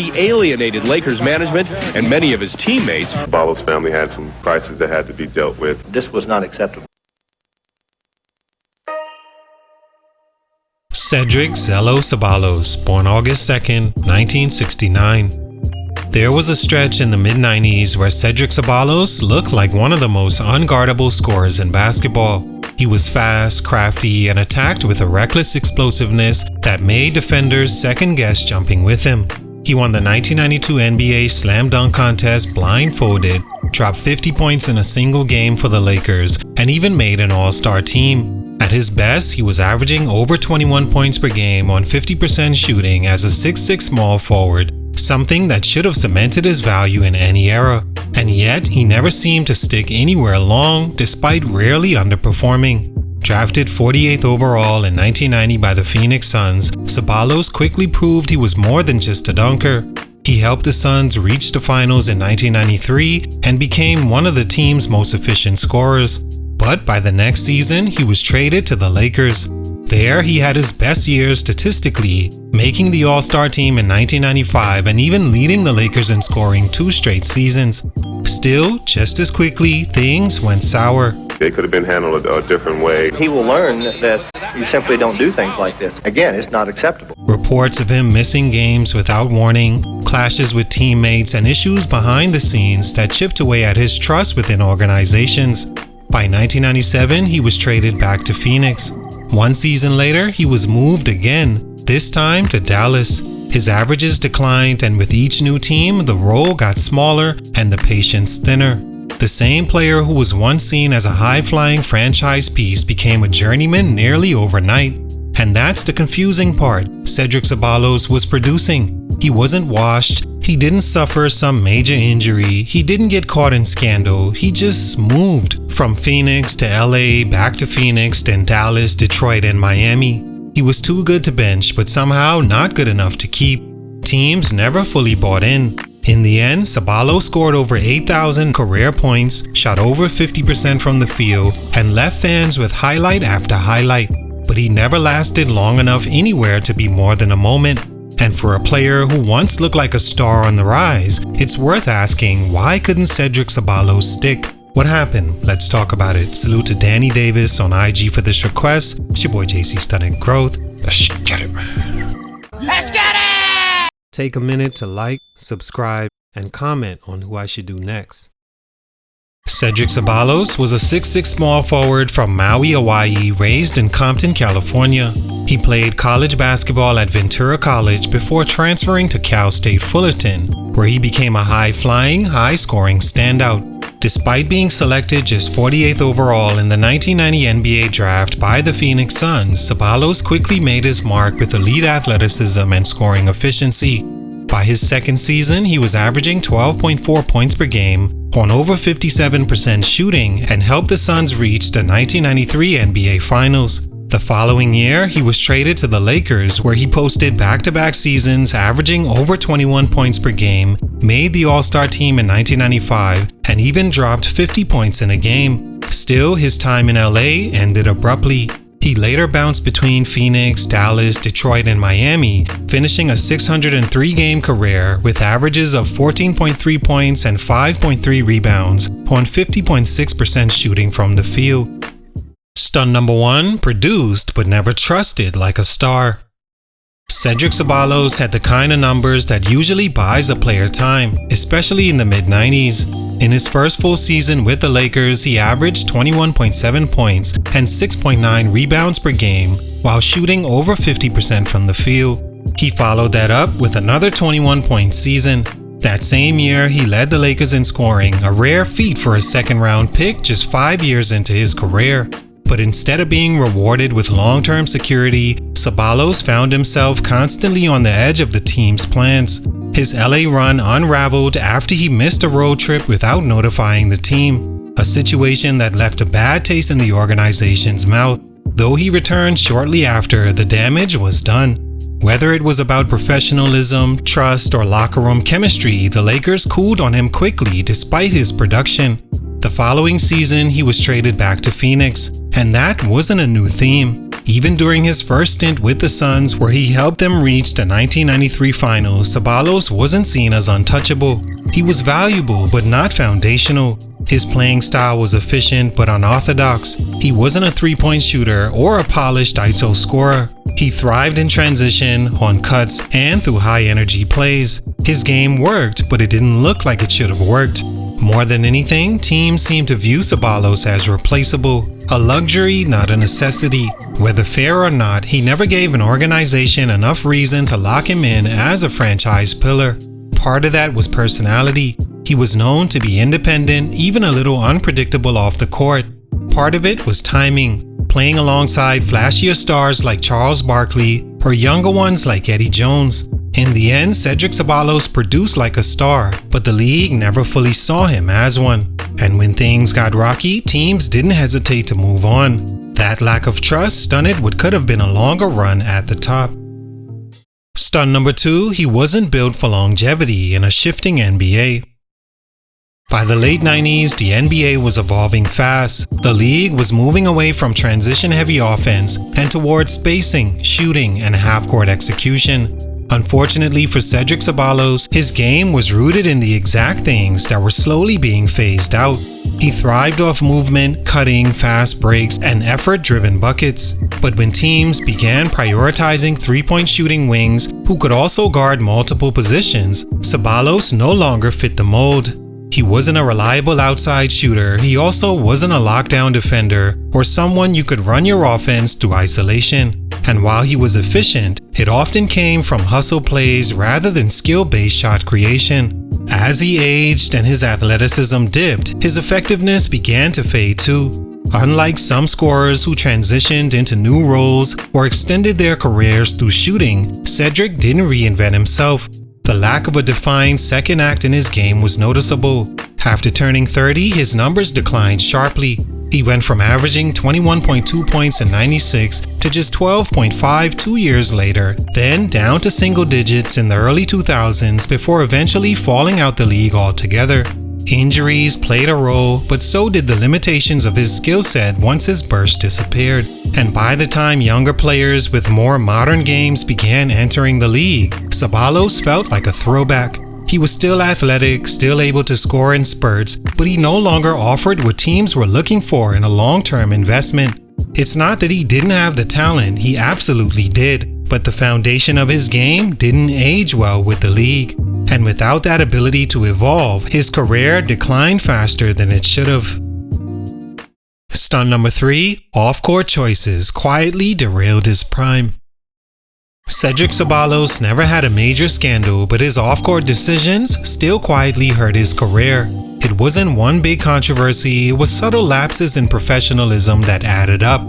He alienated Lakers management and many of his teammates. Ceballos family had some crises that had to be dealt with. This was not acceptable. Cedric Ceballos, born August 2nd, 1969. There was a stretch in the mid-90s where Cedric Ceballos looked like one of the most unguardable scorers in basketball. He was fast, crafty, and attacked with a reckless explosiveness that made defenders second-guess jumping with him. He won the 1992 NBA Slam Dunk Contest blindfolded, dropped 50 points in a single game for the Lakers, and even made an All-Star team. At his best, he was averaging over 21 points per game on 50% shooting as a 6'6" small forward, something that should have cemented his value in any era. And yet, he never seemed to stick anywhere long, despite rarely underperforming. Drafted 48th overall in 1990 by the Phoenix Suns, Ceballos quickly proved he was more than just a dunker. He helped the Suns reach the finals in 1993 and became one of the team's most efficient scorers. But by the next season, he was traded to the Lakers. There, he had his best year statistically, making the All-Star team in 1995 and even leading the Lakers in scoring 2 straight seasons. Still, just as quickly, things went sour. It could have been handled a different way. He will learn that you simply don't do things like this. Again, it's not acceptable. Reports of him missing games without warning, clashes with teammates, and issues behind the scenes that chipped away at his trust within organizations. By 1997, he was traded back to Phoenix. One season later, he was moved again, this time to Dallas. His averages declined, and with each new team, the role got smaller and the patience thinner. The same player who was once seen as a high-flying franchise piece became a journeyman nearly overnight. And that's the confusing part. Cedric Ceballos was producing. He wasn't washed. He didn't suffer some major injury. He didn't get caught in scandal. He just moved. From Phoenix to LA, back to Phoenix, then Dallas, Detroit, and Miami. He was too good to bench, but somehow not good enough to keep. Teams never fully bought in. In the end, Ceballos scored over 8,000 career points, shot over 50% from the field, and left fans with highlight after highlight. But he never lasted long enough anywhere to be more than a moment. And for a player who once looked like a star on the rise, it's worth asking, why couldn't Cedric Ceballos stick? What happened? Let's talk about it. Salute to Danny Davis on IG for this request. It's your boy JC Stunted Growth. Let's get it, man. Let's get it! Take a minute to like, subscribe, and comment on who I should do next. Cedric Ceballos was a 6'6" small forward from Maui, Hawaii, raised in Compton, California. He played college basketball at Ventura College before transferring to Cal State Fullerton, where he became a high-flying, high-scoring standout. Despite being selected just 48th overall in the 1990 NBA draft by the Phoenix Suns, Ceballos quickly made his mark with elite athleticism and scoring efficiency. By his second season, he was averaging 12.4 points per game on over 57% shooting and helped the Suns reach the 1993 NBA Finals. The following year, he was traded to the Lakers, where he posted back-to-back seasons averaging over 21 points per game, made the All-Star team in 1995, and even dropped 50 points in a game. Still, his time in LA ended abruptly. He later bounced between Phoenix, Dallas, Detroit, and Miami, finishing a 603-game career with averages of 14.3 points and 5.3 rebounds on 50.6% shooting from the field. Stunt number 1, produced but never trusted like a star. Cedric Ceballos had the kind of numbers that usually buys a player time, especially in the mid-90s. In his first full season with the Lakers, he averaged 21.7 points and 6.9 rebounds per game, while shooting over 50% from the field. He followed that up with another 21-point season. That same year, he led the Lakers in scoring, a rare feat for a second-round pick just 5 years into his career. But instead of being rewarded with long-term security, Ceballos found himself constantly on the edge of the team's plans. His LA run unraveled after he missed a road trip without notifying the team, a situation that left a bad taste in the organization's mouth. Though he returned shortly after, the damage was done. Whether it was about professionalism, trust, or locker room chemistry, the Lakers cooled on him quickly despite his production. The following season, he was traded back to Phoenix, and that wasn't a new theme. Even during his first stint with the Suns, where he helped them reach the 1993 finals, Ceballos wasn't seen as untouchable. He was valuable, but not foundational. His playing style was efficient but unorthodox. He wasn't a three-point shooter or a polished ISO scorer. He thrived in transition, on cuts, and through high-energy plays. His game worked, but it didn't look like it should have worked. More than anything, teams seemed to view Ceballos as replaceable, a luxury, not a necessity. Whether fair or not, he never gave an organization enough reason to lock him in as a franchise pillar. Part of that was personality. He was known to be independent, even a little unpredictable off the court. Part of it was timing, playing alongside flashier stars like Charles Barkley or younger ones like Eddie Jones. In the end, Cedric Ceballos produced like a star, but the league never fully saw him as one. And when things got rocky, teams didn't hesitate to move on. That lack of trust stunted what could have been a longer run at the top. Stunt number 2, he wasn't built for longevity in a shifting NBA. By the late 90s, the NBA was evolving fast. The league was moving away from transition-heavy offense and towards spacing, shooting, and half-court execution. Unfortunately for Cedric Ceballos, his game was rooted in the exact things that were slowly being phased out. He thrived off movement, cutting, fast breaks, and effort-driven buckets. But when teams began prioritizing three-point shooting wings who could also guard multiple positions, Ceballos no longer fit the mold. He wasn't a reliable outside shooter, he also wasn't a lockdown defender or someone you could run your offense through isolation. And while he was efficient, it often came from hustle plays rather than skill-based shot creation. As he aged and his athleticism dipped, his effectiveness began to fade too. Unlike some scorers who transitioned into new roles or extended their careers through shooting, Cedric didn't reinvent himself. The lack of a defined second act in his game was noticeable. After turning 30, his numbers declined sharply. He went from averaging 21.2 points in '96 to just 12.5 2 years later, then down to single digits in the early 2000s before eventually falling out the league altogether. Injuries played a role, but so did the limitations of his skill set once his burst disappeared. And by the time younger players with more modern games began entering the league, Ceballos felt like a throwback. He was still athletic, still able to score in spurts, but he no longer offered what teams were looking for in a long-term investment. It's not that he didn't have the talent, he absolutely did, but the foundation of his game didn't age well with the league. And without that ability to evolve, his career declined faster than it should have. Stunt number 3, off-court choices quietly derailed his prime. Cedric Ceballos never had a major scandal, but his off-court decisions still quietly hurt his career. It wasn't one big controversy, it was subtle lapses in professionalism that added up.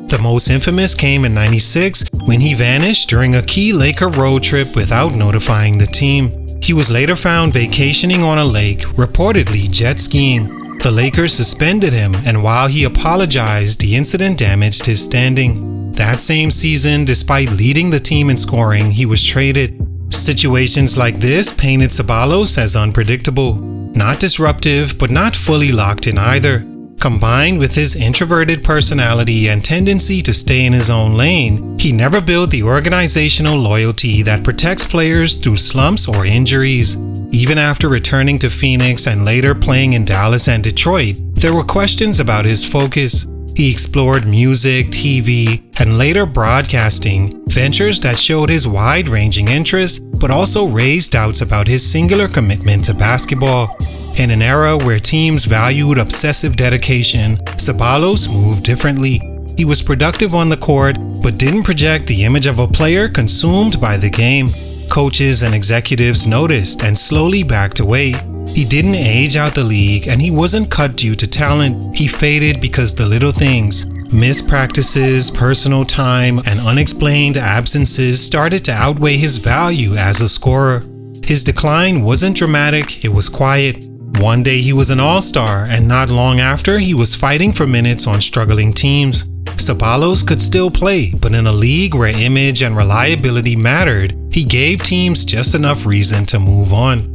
The most infamous came in '96 when he vanished during a key Laker road trip without notifying the team. He was later found vacationing on a lake, reportedly jet skiing. The Lakers suspended him, and while he apologized, the incident damaged his standing. That same season, despite leading the team in scoring, he was traded. Situations like this painted Ceballos as unpredictable. Not disruptive, but not fully locked in either. Combined with his introverted personality and tendency to stay in his own lane, he never built the organizational loyalty that protects players through slumps or injuries. Even after returning to Phoenix and later playing in Dallas and Detroit, there were questions about his focus. He explored music, TV, and later broadcasting, ventures that showed his wide-ranging interests, but also raised doubts about his singular commitment to basketball. In an era where teams valued obsessive dedication, Ceballos moved differently. He was productive on the court, but didn't project the image of a player consumed by the game. Coaches and executives noticed and slowly backed away. He didn't age out the league, and he wasn't cut due to talent. He faded because the little things, missed practices, personal time, and unexplained absences started to outweigh his value as a scorer. His decline wasn't dramatic, it was quiet. One day he was an all-star, and not long after he was fighting for minutes on struggling teams. Ceballos could still play, but in a league where image and reliability mattered, he gave teams just enough reason to move on.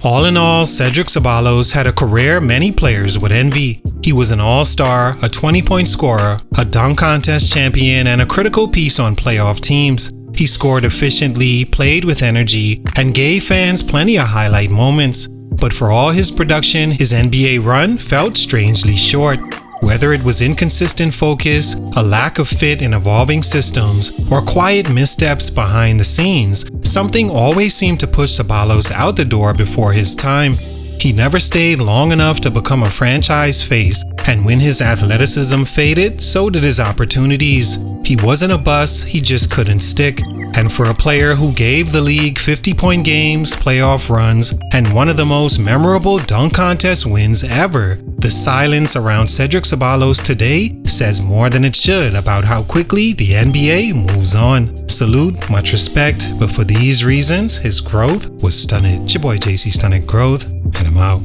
All in all, Cedric Ceballos had a career many players would envy. He was an all-star, a 20-point scorer, a dunk contest champion, and a critical piece on playoff teams. He scored efficiently, played with energy, and gave fans plenty of highlight moments. But for all his production, his NBA run felt strangely short. Whether it was inconsistent focus, a lack of fit in evolving systems, or quiet missteps behind the scenes, something always seemed to push Ceballos out the door before his time. He never stayed long enough to become a franchise face, and when his athleticism faded, so did his opportunities. He wasn't a bust, he just couldn't stick. And for a player who gave the league 50-point games, playoff runs, and one of the most memorable dunk contest wins ever, the silence around Cedric Ceballos today says more than it should about how quickly the NBA moves on. Salute, much respect, but for these reasons, his growth was stunted. It's your boy JC Stunted Growth, and I'm out.